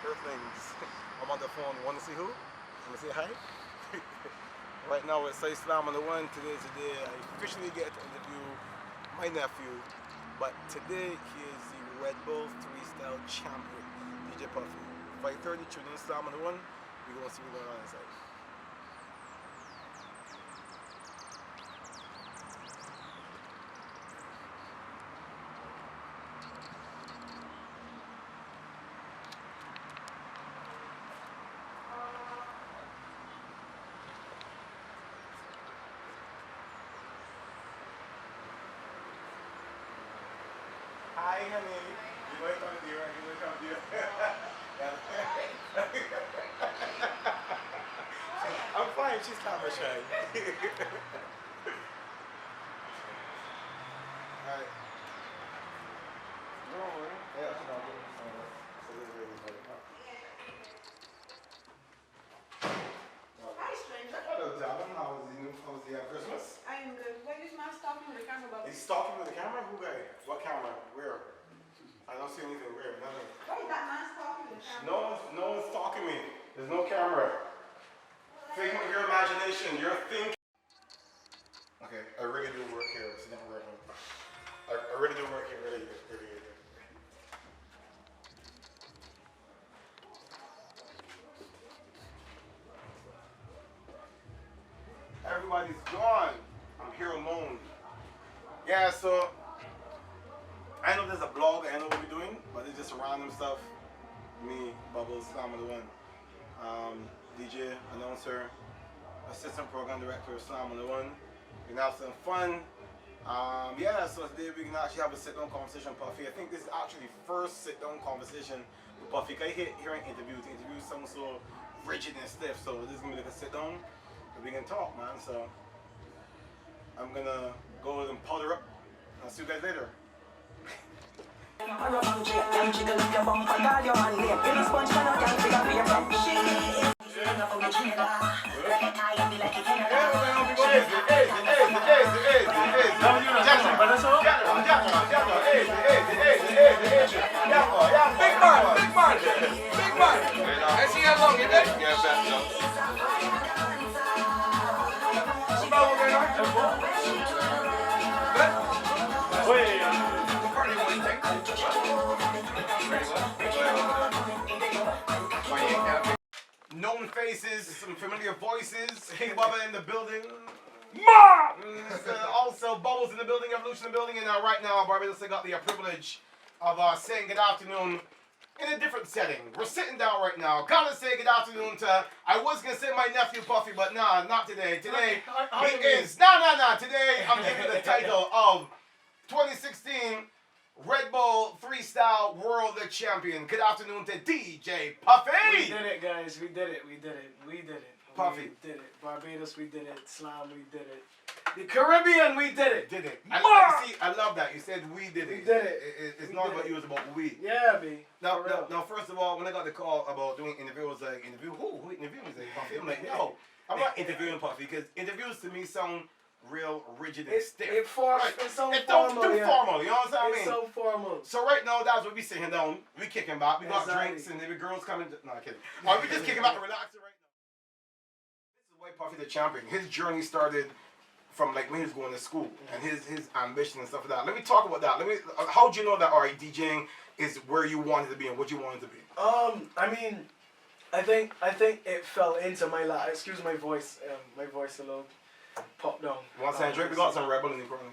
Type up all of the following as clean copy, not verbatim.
Earthlings. I'm on the phone. Want to see who? Want to say hi? Right now it's Slam on the one. Today is the day I officially get to interview my nephew. But today he is the Red Bull Freestyle Champion, DJ Puffy. 5:30, tune in Slam on the one. We're going to see what's going on inside. Hi, honey. You know come to you, right? You know come to you. I'm fine. She's camera shy. Alright. No worry. Yeah, that's not good. Hi, stranger. Hello, darling. How was the Christmas? I am good. What is my stalking with the camera about? He's stalking with the camera? Who guy? What camera? Where? I don't see anything. Where? Nothing. Why is that man stalking with the camera? No one's stalking me. There's no camera. Think of your imagination. You're thinking. Okay, I really do work here. It's not working. I really do work here. Really. Everybody's gone. I'm here alone. Yeah, so I know there's a blog, I know what we're doing, but it's just random stuff. Me, Bubbles, Slam on the one. DJ, announcer, assistant program director, Slam on the one. We're gonna have some fun. Yeah, so today we can actually have a sit-down conversation with Puffy. I think this is actually the first sit-down conversation with Puffy. I hate hearing interviews. Interviews sound so rigid and stiff, so this is gonna be like a sit-down. We can talk, man. So I'm gonna go and powder up. I'll see you guys later. Big man. I see how long you did. Known faces, some familiar voices. Hey Bubba in the building. Also Bubbles in the building, Evolution in the building, and right now Barbados got the privilege of saying good afternoon in a different setting. We're sitting down right now. Gotta say good afternoon to, I was gonna say my nephew Puffy, but nah, not today. Today he is, nah. Today I'm giving the title of 2016 Red Bull Freestyle World Champion. Good afternoon to DJ Puffy. We did it, guys. We did it. Puffy. We did it. Barbados, we did it. Slam, we did it. The Caribbean, we did it. Did it. I love that. You said we did it. We did it. It's not about you, it's about we. Yeah, me. Now, first of all, when I got the call about doing interviews, I was like, interview who? Who interviewing? He's like, Puffy. I'm like, no, I'm not interviewing Puffy, because interviews to me sound real rigid and stiff. It's so formal. It's too formal, you know what I mean? It's so formal. So right now, that's what we sitting down. We kicking back. We got drinks and maybe girls coming. No, I'm kidding. We just kicking back and relaxing right now. This is why Puffy the champion. His journey started from like when he was going to school and his ambition and stuff like that. Let me talk about that. How'd you know that alright, DJing is where you wanted to be and what you wanted to be? I mean, I think it fell into my lap. Excuse my voice. My voice a little pop down. Want some drink? We got some Red Bull in the corner.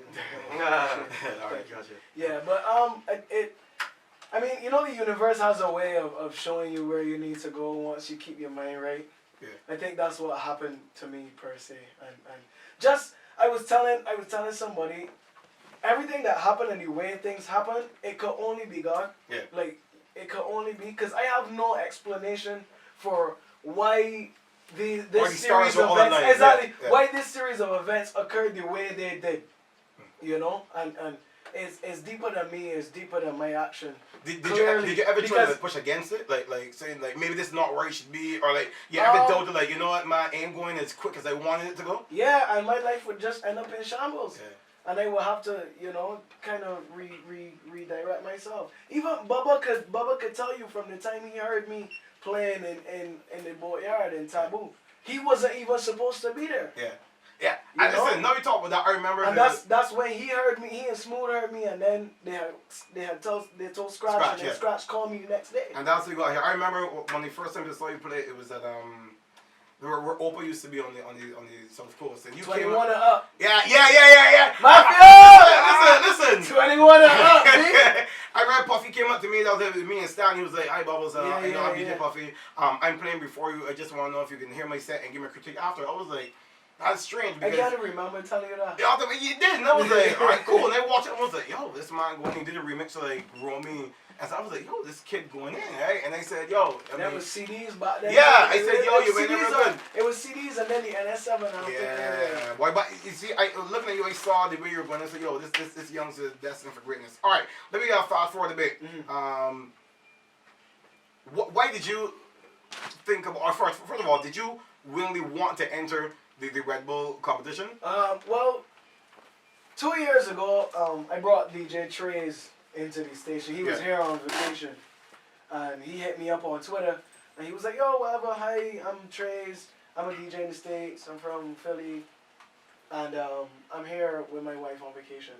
Alright, gotcha. Yeah, but I mean, you know, the universe has a way of showing you where you need to go once you keep your mind right. Yeah. I think that's what happened to me per se, and just I was telling somebody, everything that happened and the way things happen, it could only be God. Yeah. Like it could only be, because I have no explanation for why this series of events why this series of events occurred the way they did. You know, and it's deeper than me. It's deeper than my action. Did you ever try to push against it? Like saying like maybe this is not where it should be, or like you ever doubted like, you know what, my ain't going as quick as I wanted it to go? Yeah, and my life would just end up in shambles. Yeah. and I will have to, you know, kind of redirect myself. Even Bubba could tell you from the time he heard me playing in the boatyard in Taboo, he wasn't even supposed to be there. Yeah. Yeah, I listen. Now you talk about that. I remember, and that's when he heard me. He and Smooth heard me, and then they told Scratch, and Scratch called me the next day. And that's what we got here. I remember when the first time I saw you play, it was at where Opa used to be on the South Coast, and you 21 came and up. Yeah. Listen. 21 and up. I remember Puffy came up to me. That was with me and Stan. He was like, "Hi, Bubbles. I know I'm DJ Puffy. I'm playing before you. I just want to know if you can hear my set and give me a critique after." I was like, that's strange. I gotta remember telling you that. Yeah, you did. And I was like, all right, cool. And I watched it. I was like, yo, this man going. He did a remix of like Romy. And so I was like, yo, this kid going in, right? And they said, yo, there was CDs back then. Yeah, I said, yo, you ain't never good. It was CDs and then the NS7. Yeah. Boy, but you see, I looking at you, I saw the way you were going. I said, yo, this youngster is destined for greatness. All right, let me fast forward a bit. Mm-hmm. Why did you think of? Or first of all, did you willingly want to enter the Red Bull competition? Well, 2 years ago, I brought DJ Trey's into the station. He was here on vacation, and he hit me up on Twitter, and he was like, yo, whatever, hi, I'm Trey's, I'm a DJ in the States, I'm from Philly, and I'm here with my wife on vacation.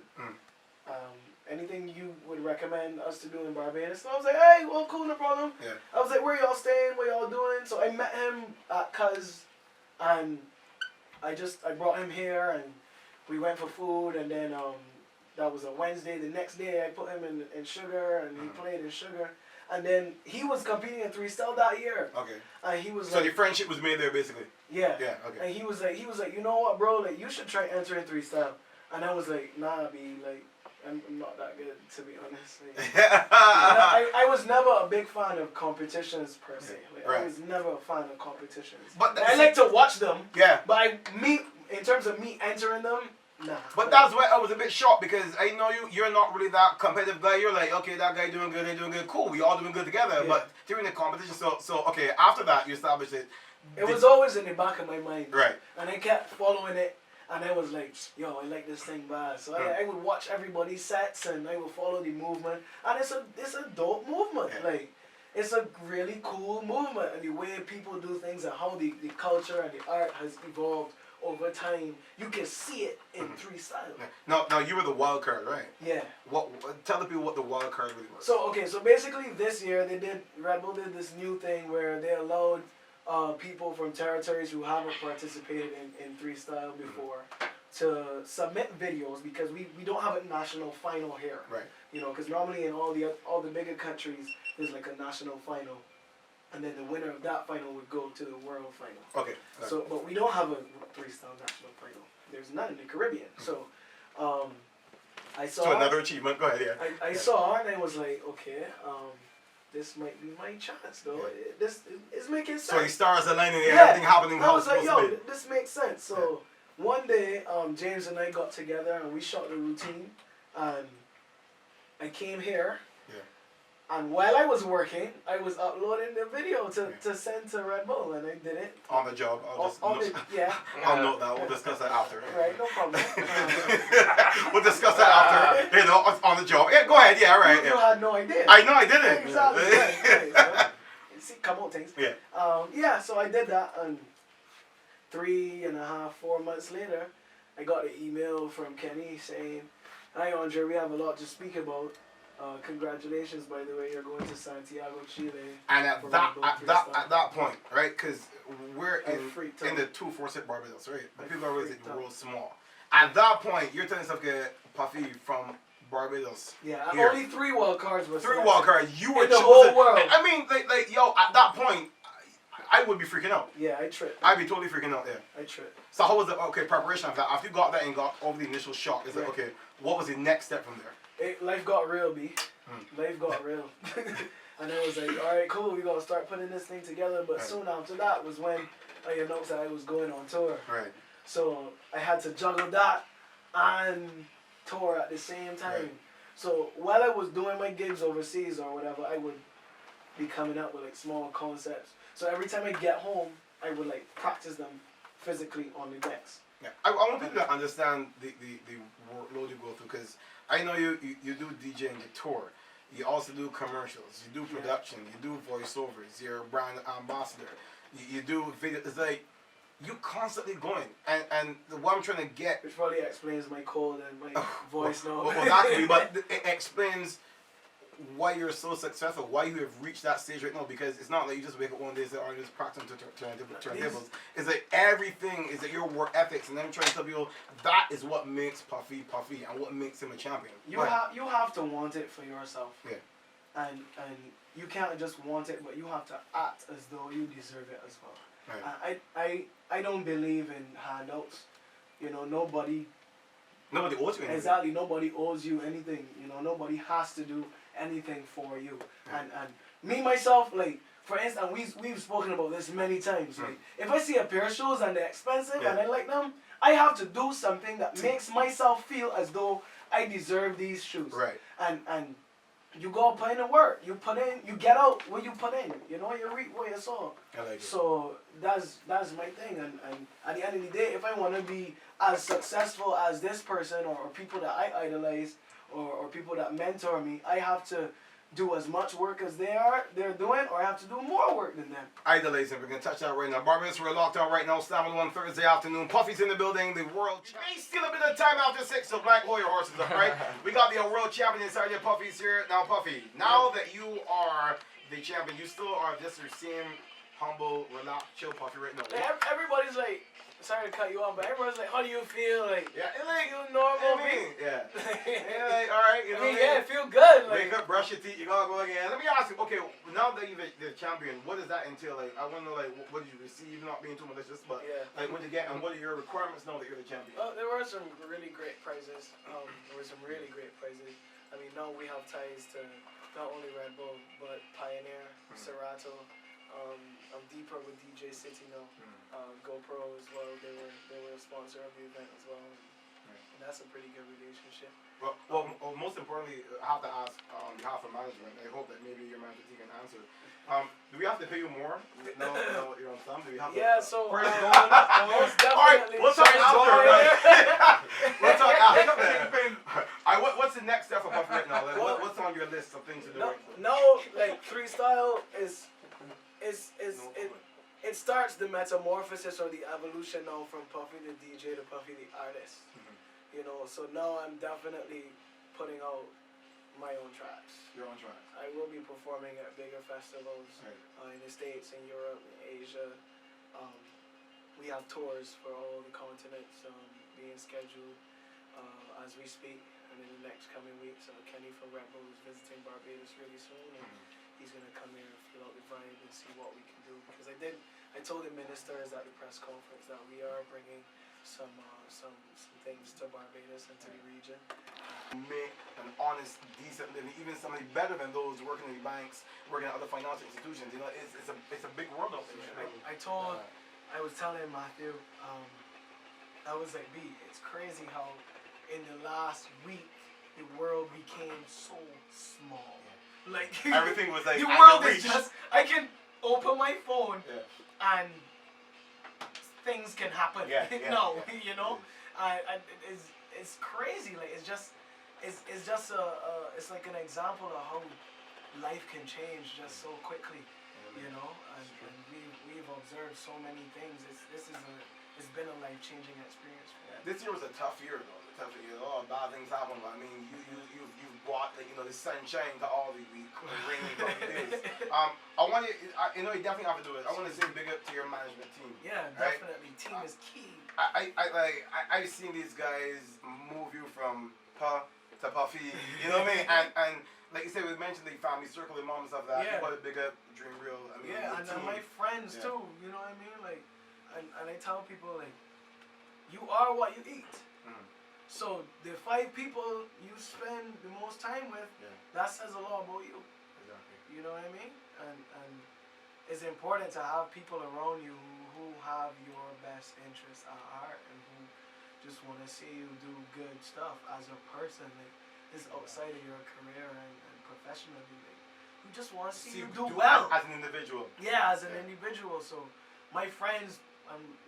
Anything you would recommend us to do in Barbados? And I was like, hey, well, cool, no problem. Yeah. I was like, where y'all staying, what y'all doing? So I met him at Cuz, and I brought him here, and we went for food, and then that was a Wednesday. The next day I put him in Sugar, and he played in Sugar, and then he was competing in Freestyle that year. Okay. And he was so your friendship was made there basically. Yeah. Yeah. Okay. And he was like, you know what, bro? Like, you should try entering Freestyle. And I was like, nah, B, like, I'm not that good, to be honest. Like, I was never a big fan of competitions per se. Like, I was never a fan of competitions. But I like to watch them. Yeah. But in terms of me entering them, nah. But that's why I was a bit shocked, because I know you're not really that competitive guy. You're like, okay, that guy doing good, they doing good, cool, we all doing good together. Yeah. But during the competition, so okay, after that you established it. It was always in the back of my mind. Right. And I kept following it. And I was like, yo, I like this thing bad. So I would watch everybody's sets, and I would follow the movement. And it's a dope movement. Yeah. Like, it's a really cool movement. And the way people do things, and how the culture and the art has evolved over time, you can see it in Freestyle. Yeah. Now you were the wild card, right? Yeah. Tell the people what the wild card really was. So basically this year Red Bull did this new thing where they allowed people from territories who haven't participated in Freestyle before to submit videos, because we don't have a national final here. Right. You know, because normally in all the bigger countries there's like a national final, and then the winner of that final would go to the world final. Okay. So, but we don't have a Freestyle national final. There's none in the Caribbean. So, I saw. So another achievement. Go ahead. Yeah. I saw, and I was like, okay. This might be my chance, though. Yeah. This is making sense. So the stars aligning, everything happening. I was like, yo, this makes sense. So one day, James and I got together and we shot the routine, and I came here. Yeah. And while I was working, I was uploading the video to send to Red Bull, and I did it on the job. I'll note that. We'll discuss that after. Right, no problem. We'll discuss that after. You know, on the job. Yeah, go ahead. Yeah, right. You had no idea. I know, I didn't. Exactly. Right. So, see, come on, things. Yeah. So I did that, and 3.5, 4 months later, I got an email from Kenny saying, "Hi, Andre, we have a lot to speak about. Congratulations, by the way, you're going to Santiago, Chile." And at that point, right? Because we're in the 246 Barbados, right? But people are always real small. At that point, you're telling yourself, get Puffy from Barbados. Yeah, only 3 wild cards were 3 wild cards. You were in the whole world. I mean, like, yo, at that point, I would be freaking out. Yeah, I tripped. I'd be totally freaking out. Yeah. I tripped. So how was the preparation of that? After you got that and got over the initial shock, is like, okay, what was the next step from there? Life got real, B. Life got real. And I was like, all right, cool, we got to start putting this thing together. But soon after that was when I announced that I was going on tour. Right. So I had to juggle that and tour at the same time. Right. So while I was doing my gigs overseas or whatever, I would be coming up with like small concepts. So every time I get home, I would like practice them physically on the decks. Yeah, I want people to understand the workload you go through, because I know you do DJ and you tour. You also do commercials. You do production. You do voiceovers. You're a brand ambassador. You do video. It's like you constantly going. And what I'm trying to get, which probably explains my cold and my voice now. Well, that could be, but it explains why you're so successful, why you have reached that stage right now, because it's not like you just wake up one day and say, oh, just practicing to turntables. It's like everything is like your work ethics, and I'm trying to tell people that is what makes Puffy Puffy and what makes him a champion. You have to want it for yourself. Yeah. And you can't just want it, but you have to act as though you deserve it as well. Right. I don't believe in handouts. You know, nobody owes you anything. Exactly, nobody owes you anything. You know, nobody has to do anything for you. And me myself, like, for instance, we've spoken about this many times. Like, if I see a pair of shoes and they're expensive and I like them, I have to do something that makes myself feel as though I deserve these shoes. Right. And you go put in the work. You put in, you get out what you put in. You know, you reap what you sow. I like it. So that's my thing. And at the end of the day, if I want to be as successful as this person or people that I idolize or people that mentor me, I have to do as much work as they're doing, or I have to do more work than them. Idolizing, we're going to touch that right now. Barbados, we're locked out right now. Stamina on Thursday afternoon. Puffy's in the building. The world champion. Still a bit of time after 6, so Black Warrior horses up, right? We got the world champion inside. Puffy's here. Now, Puffy, now that you are the champion, you still are just your same humble, relaxed, chill Puffy right now. Everybody's like, sorry to cut you off, but everyone's like, how do you feel? Like, like you normal. Like, all right, you know. It feel good. Like, wake up, brush your teeth, you gotta go again. Let me ask you, okay, now that you're the champion, what does that entail? Like, I want to know, like, what did you receive? Not being too malicious, but like, what did you get, and what are your requirements now that you're the champion? There were some really great prizes. There were some really great prizes. I mean, now we have ties to not only Red Bull, but Pioneer, Serato. I'm deeper with DJ City now. GoPro as well. They were a sponsor of the event as well. And that's a pretty good relationship. Well, most importantly, I have to ask on behalf of management. I hope that maybe your management team can answer. Do we have to pay you more? No, you're on some. Do we have to? Yeah, so most definitely. All right, we'll talk after. We'll talk after. What's the next step for Puffy right now? Like, what's on your list of things to do? Like freestyle it starts the metamorphosis or the evolution now from Puffy the DJ to Puffy the artist. You know, so now I'm definitely putting out my own tracks. Your own tracks. I will be performing at bigger festivals in the States, in Europe, in Asia. We have tours for all the continents being scheduled as we speak, and in the next coming weeks, Kenny from Red Bull is visiting Barbados really soon, and he's gonna come here and feel out the vibe and see what we can do. Because I told the ministers at the press conference that we are bringing some things to Barbados and to the region. Make an honest, decent living, even somebody better than those working in the banks, working at other financial institutions. You know, it's a big world out there. I was telling Matthew, I was like, B, it's crazy how in the last week the world became so small. Like everything was like the world is just, I can open my phone and things can happen. You know, and it's crazy. Like it's just it's like an example of how life can change just so quickly. You know, and we've observed so many things. It's been a life-changing experience for me. This year was a tough year though. A tough year. A lot of bad things happened. I mean, you brought the sunshine to all the rainy days. I want you. You definitely have to do it. I want to say big up to your management team. Yeah, definitely. Team is key. I've seen these guys move you from to Puffy. You know what I mean? And like you said, we mentioned the family circle, the mom and stuff like that. You want to big up Dream Real. I mean, and my friends too. You know what I mean? Like, and I tell people like, you are what you eat. So the 5 people you spend the most time with, that says a lot about you. Exactly. You know what I mean? And it's important to have people around you who have your best interests at heart and who just want to see you do good stuff as a person. Like, it's outside of your career and professionally. Like, who just want to see you do well as an individual. Yeah, as an individual. So my friends,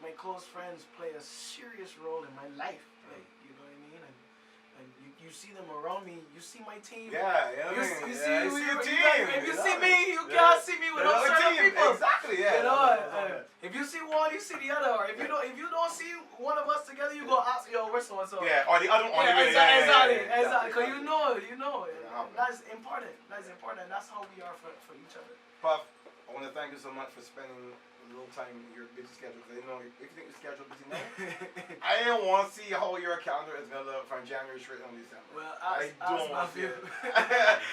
my close friends play a serious role in my life. Like, you know what I mean? And you see them around me. You see my team. Yeah, you see your team. If you see me, you can't see me without certain people. Exactly, yeah. You know, if you see one, you see the other. Or if you don't see one of us together, you go ask, yo, where's so and so? Yeah, or the other one. Exactly. Because you know. Yeah. That's important. That's how we are for each other. Puff, I want to thank you so much for spending a little time in your busy schedule. Because if you think your schedule busy now, I don't want to see how your calendar is gonna look from January straight on December. Well, I don't want to see it.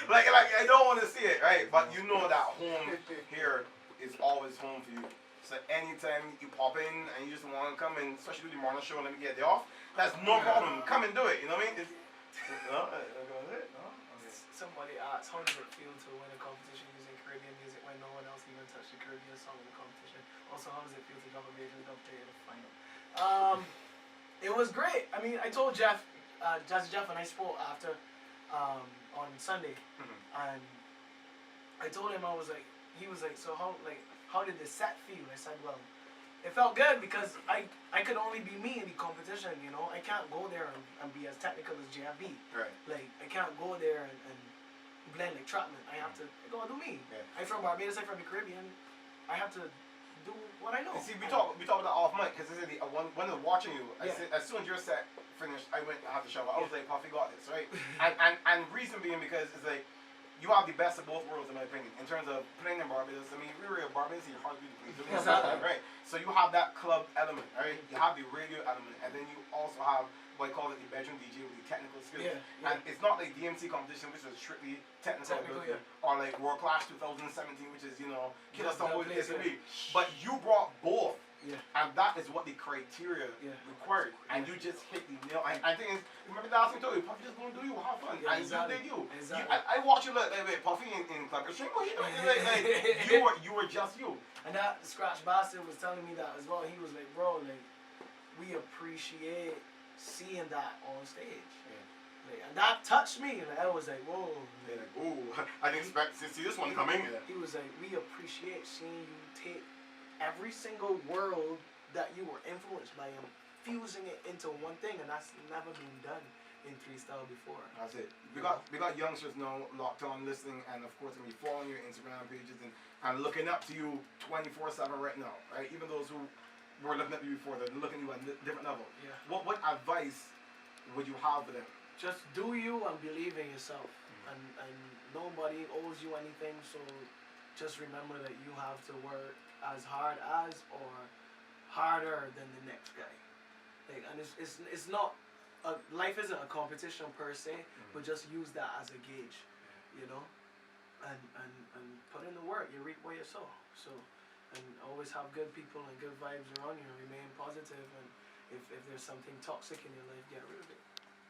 like I don't want to see it, right? But you know that home here is always home for you. So anytime you pop in and you just want to come in, especially do the morning show and let me get the off, that's no problem. Come and do it. You know what I mean? Somebody asked, how does it feel to win a competition using Caribbean music when no one else even touched the Caribbean song in the competition? Also, how does it feel to drop a major dub in the final? It was great. I mean, I told Jeff, Jazzy Jeff, and I spoke after on Sunday, and I told him, he was like, so how did the set feel? I said, well, it felt good because I could only be me in the competition, you know. I can't go there and be as technical as JFB. Right. Like, I can't go there and blend like Trotman. I have to go do me. Yeah. I'm from Barbados, I'm from the Caribbean. I have to do what I know. You see, we talk about that off mic because when I was watching you, as soon as your set finished, I went to have the shower. I was like, Puffy got this, right? and reason being because it's like, you have the best of both worlds, in my opinion, in terms of playing in Barbados. I mean, we were in Barbados, you hardly play, right? So you have that club element, right? You have the radio element, and then you also have what I call it the bedroom DJ with the technical skills. Yeah. And it's not like DMC competition, which is strictly technical ability, or like World Clash 2017, which is, you know, Killer Song with this and me. But you brought both. Yeah. And that is what the criteria required. And you just hit the nail. I think, remember the last thing I told you, Puffy just gonna do you, have fun. Yeah, and exactly. you did you. Exactly. I watch you like Puffy in Club Stream, what you doing? You were just you. And that Scratch Bastard was telling me that as well. He was like, bro, like, we appreciate seeing that on stage. Yeah. Like, and that touched me. Like, I was like, whoa. Like, ooh, I didn't expect to see this one coming. He was like, we appreciate seeing you take every single world that you were influenced by and fusing it into one thing, and that's never been done in freestyle before. That's it. We got youngsters now locked on listening, and of course, we following your Instagram pages and looking up to you 24/7 right now, right? Even those who were looking at you before, they're looking at you at a different level. Yeah. What advice would you have for them? Just do you and believe in yourself, and nobody owes you anything. So just remember that you have to work as hard as or harder than the next guy. Like, and it's not life isn't a competition per se, but just use that as a gauge, you know, and put in the work. You reap what you sow. So, and always have good people and good vibes around you. Remain positive, and if there's something toxic in your life, get rid of it.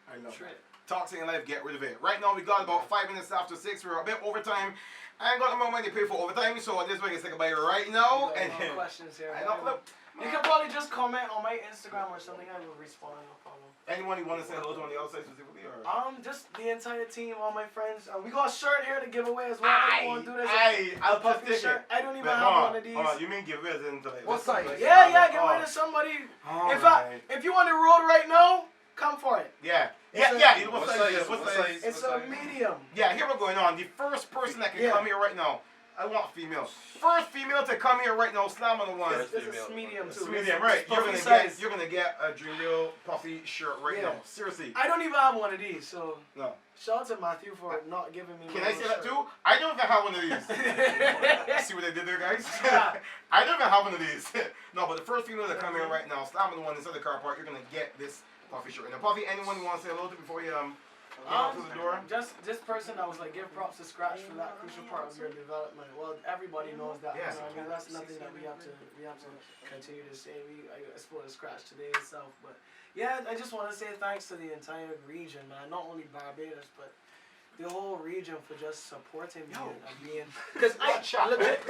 I love it. Toxic in life, get rid of it. Right now we got about 5 minutes after 6. We're a bit overtime. I ain't got no more money to pay for overtime, so this way I can say goodbye right now. And questions here. I know. You can probably just comment on my Instagram or something. I will respond. No problem. Anyone you want to say hello to on the outside specifically, or? Just the entire team, all my friends. We got a shirt here to give away as well. I want to do this. I'll just take shirt. it. I don't even have one of these. You mean give away into like? What size? Yeah, give away to somebody. If you on the road right now, come for it. Yeah. What size? It's a medium. Yeah, here we're going on. The first person that can come here right now. I want female. First female to come here right now, slam on the one. This is medium too. It's medium, right? You're gonna get a Dream Real Puffy shirt right now. Seriously. I don't even have one of these, so no. Shout out to Matthew for not giving me. Can I say that too? I don't even have one of these. See what they did there, guys? I don't even have one of these. No, but the first female to come here right now, slam on the one inside the car park, you're gonna get this Puffy shirt. And Puffy, anyone you want to say hello to before you out to the door? Just this person, I was like, give props to Scratch for that crucial part of your development. Well, everybody knows that. Yes. You know, I mean, that's nothing that we have to continue to say. I suppose Scratch today itself, but yeah, I just want to say thanks to the entire region, man. Not only Barbados, but the whole region for just supporting me and being. Because the chat was life,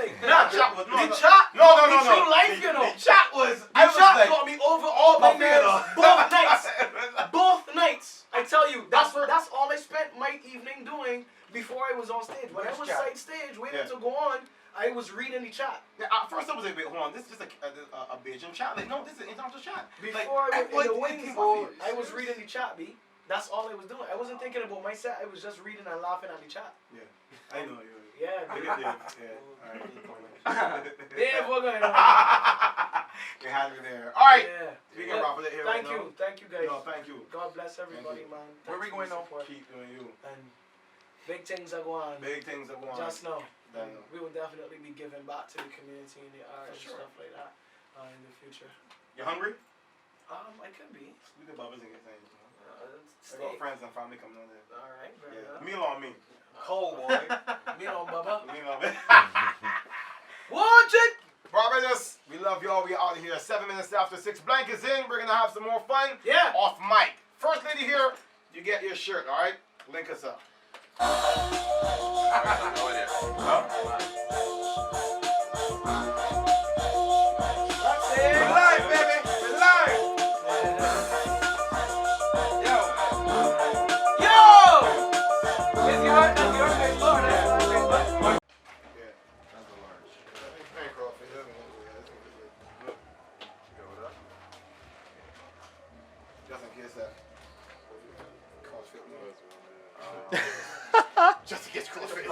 you know. The chat got me over all my nerves both nights. I tell you, that's all I spent my evening doing before I was on stage. When I was side stage waiting to go on, I was reading the chat. Yeah, first I was like, wait, hold on, this is just a Beijing chat. Like, no, this is an international chat. Before I went in the wings, Puffy. I was reading the chat, B. That's all I was doing. I wasn't thinking about my set. I was just reading and laughing at the chat. Yeah, I know you. Yeah, Look B. at Dave. Yeah, alright. Dave, we're going on. You had me there. Alright. Yeah. Speaking of rapping it here right now. Thank you guys. No, thank you. God bless everybody, Thank you. man. Where we going now? Keep doing you. And big things are going on. Big things are going on. Just know. I know. We will definitely be giving back to the community and the art For sure. and stuff like that in the future. You hungry? I could be. We can bubbles and get things. I got Steak. friends and family coming on there. All right, very Yeah. good. Meal on me. Cold boy. Meal on Bubba. Meal on me. Watch it. Brothers, we love y'all. We out of here. 7 minutes after 6. Blankets in. We're gonna have some more fun. Yeah. Off mic. First lady here, you get your shirt. All right. Link us up. That's it. We're live, baby. We're live. Yo. It's your Facebook. That's my Facebook. Yeah. That's a large. Hey, Crawford. Just in case that. CrossFit. Just in case CrossFit.